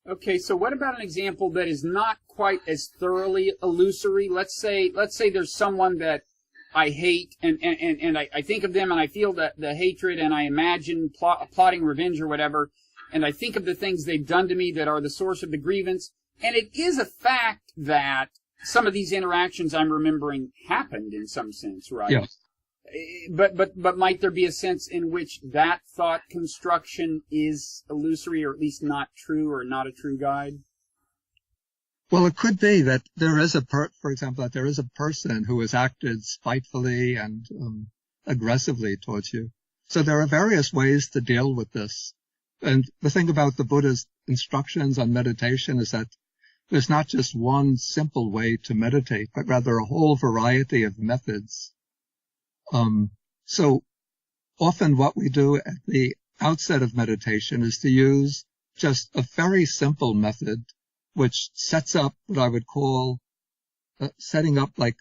Okay, so what about an example that is not quite as thoroughly illusory? Let's say there's someone that I hate, and I think of them, and I feel the hatred, and I imagine plotting revenge or whatever, and I think of the things they've done to me that are the source of the grievance, and it is a fact that some of these interactions I'm remembering happened in some sense, right? Yes. But might there be a sense in which that thought construction is illusory, or at least not true, or not a true guide? Well, it could be that there is for example, that there is a person who has acted spitefully and aggressively towards you. So there are various ways to deal with this. And the thing about the Buddha's instructions on meditation is that there's not just one simple way to meditate, but rather a whole variety of methods. So often what we do at the outset of meditation is to use just a very simple method, which sets up what I would call setting up like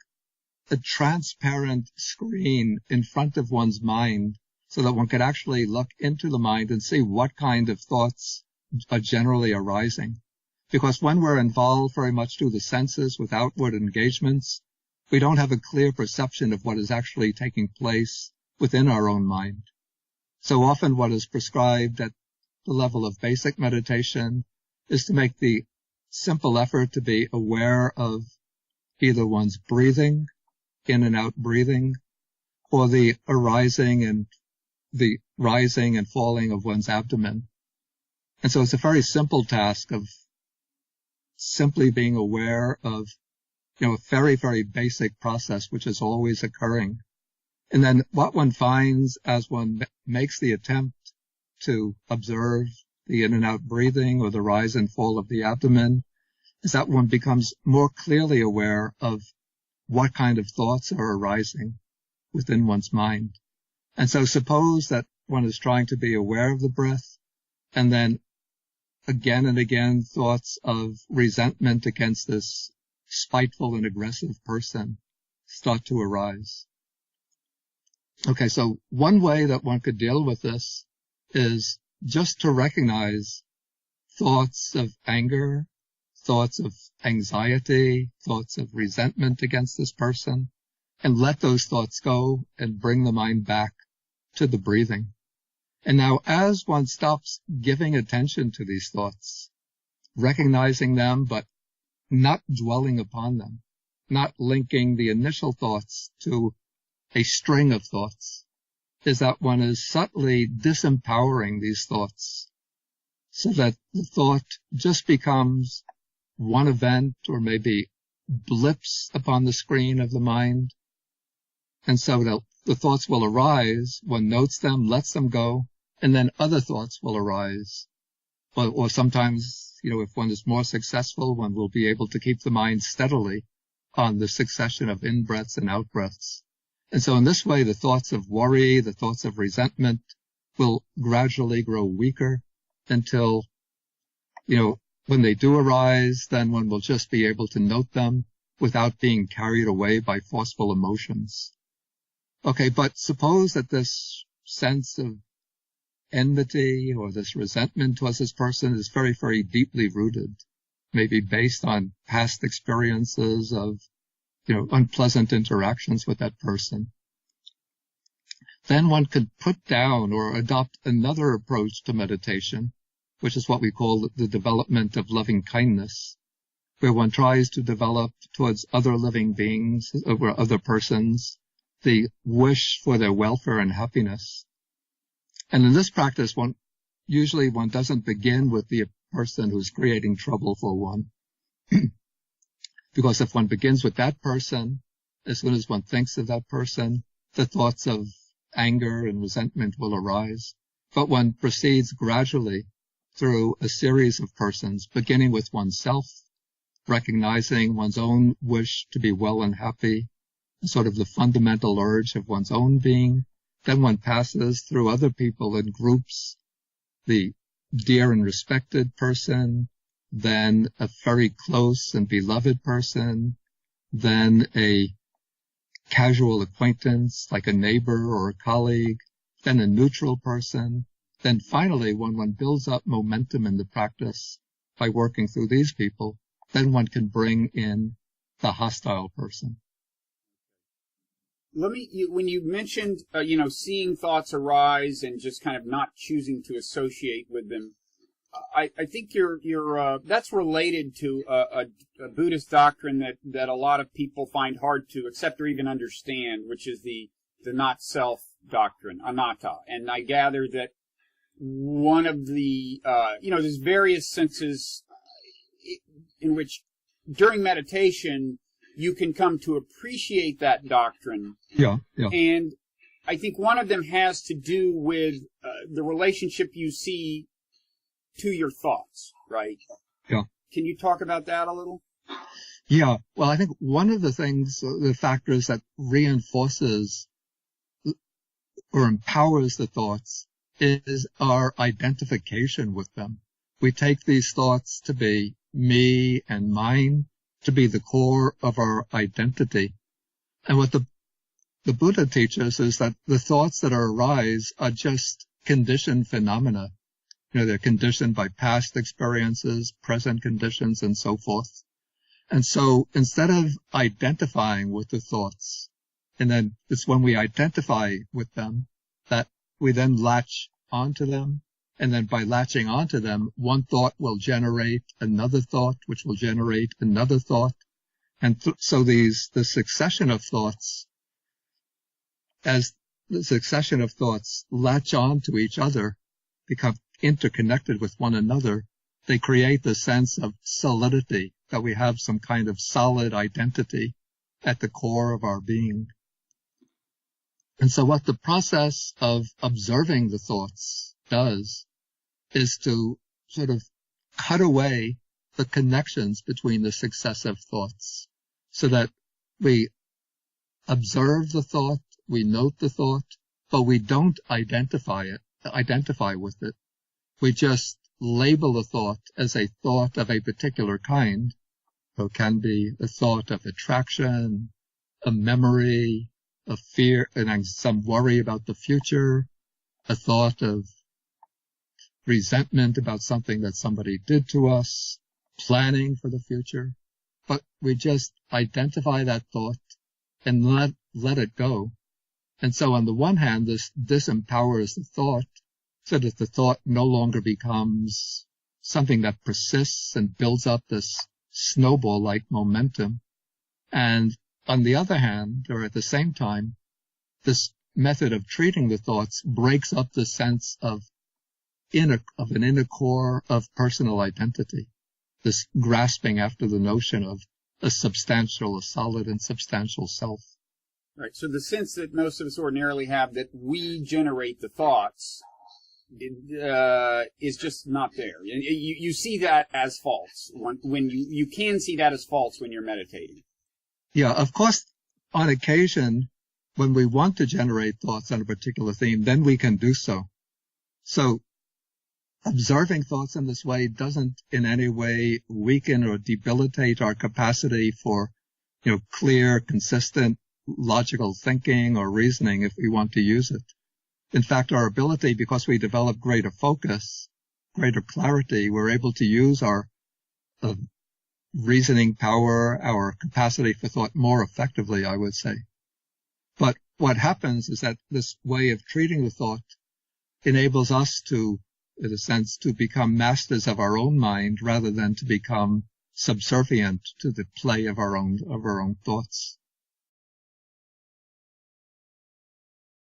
a transparent screen in front of one's mind so that one could actually look into the mind and see what kind of thoughts are generally arising. Because when we're involved very much through the senses with outward engagements, we don't have a clear perception of what is actually taking place within our own mind. So often what is prescribed at the level of basic meditation is to make the simple effort to be aware of either one's breathing, in and out breathing, or the arising and the rising and falling of one's abdomen. And so it's a very simple task of simply being aware of a very, very basic process which is always occurring. And then what one finds as one makes the attempt to observe the in and out breathing or the rise and fall of the abdomen is that one becomes more clearly aware of what kind of thoughts are arising within one's mind. And so suppose that one is trying to be aware of the breath, and then again and again thoughts of resentment against this spiteful and aggressive person start to arise. Okay, so one way that one could deal with this is just to recognize thoughts of anger, thoughts of anxiety, thoughts of resentment against this person, and let those thoughts go and bring the mind back to the breathing. And now as one stops giving attention to these thoughts, recognizing them but not dwelling upon them, not linking the initial thoughts to a string of thoughts, is that one is subtly disempowering these thoughts so that the thought just becomes one event or maybe blips upon the screen of the mind. And so the thoughts will arise, one notes them, lets them go, and then other thoughts will arise. Or sometimes, if one is more successful, one will be able to keep the mind steadily on the succession of in-breaths and out-breaths. And so in this way, the thoughts of worry, the thoughts of resentment will gradually grow weaker until, when they do arise, then one will just be able to note them without being carried away by forceful emotions. Okay, but suppose that this sense of enmity or this resentment towards this person is very, very deeply rooted, maybe based on past experiences of, unpleasant interactions with that person. Then one could put down or adopt another approach to meditation, which is what we call the development of loving kindness, where one tries to develop towards other living beings or other persons the wish for their welfare and happiness. And in this practice, one doesn't begin with the person who's creating trouble for one. Because if one begins with that person, as soon as one thinks of that person, the thoughts of anger and resentment will arise. But one proceeds gradually through a series of persons, beginning with oneself, recognizing one's own wish to be well and happy, sort of the fundamental urge of one's own being. Then one passes through other people in groups, the dear and respected person, then a very close and beloved person, then a casual acquaintance like a neighbor or a colleague, then a neutral person. Then finally, when one builds up momentum in the practice, by working through these people, then one can bring in the hostile person. When you mentioned, seeing thoughts arise and just kind of not choosing to associate with them, I think that's related to a Buddhist doctrine that a lot of people find hard to accept or even understand, which is the not self doctrine, anatta. And I gather that one of the, there's various senses in which during meditation you can come to appreciate that doctrine. Yeah. And I think one of them has to do with the relationship you see to your thoughts, right? Yeah. Can you talk about that a little? Yeah. Well, I think one of the factors that reinforces or empowers the thoughts is our identification with them. We take these thoughts to be me and mine, to be the core of our identity. And what the Buddha teaches is that the thoughts that arise are just conditioned phenomena. They're conditioned by past experiences, present conditions, and so forth. And so instead of identifying with the thoughts, and then it's when we identify with them that we then latch onto them. And then by latching onto them, one thought will generate another thought, which will generate another thought. And so the succession of thoughts, as the succession of thoughts latch on to each other, become interconnected with one another, they create the sense of solidity, that we have some kind of solid identity at the core of our being. And so what the process of observing the thoughts does is to sort of cut away the connections between the successive thoughts so that we observe the thought, we note the thought, but we don't identify with it. We just label the thought as a thought of a particular kind. So it can be a thought of attraction, a memory, a fear, and some worry about the future, a thought of resentment about something that somebody did to us, planning for the future. But we just identify that thought and let it go. And so on the one hand, this empowers the thought so that the thought no longer becomes something that persists and builds up this snowball-like momentum. And on the other hand, or at the same time, this method of treating the thoughts breaks up the sense of an inner core of personal identity, this grasping after the notion of a solid and substantial self. Right. So the sense that most of us ordinarily have that we generate the thoughts is just not there. You see that as false when you can see that as false when you're meditating. Yeah, of course, on occasion, when we want to generate thoughts on a particular theme, then we can do so. So observing thoughts in this way doesn't in any way weaken or debilitate our capacity for, clear, consistent, logical thinking or reasoning if we want to use it. In fact, our ability, because we develop greater focus, greater clarity, we're able to use our reasoning power, our capacity for thought more effectively, I would say. But what happens is that this way of treating the thought enables us to, in a sense, to become masters of our own mind rather than to become subservient to the play of our own thoughts.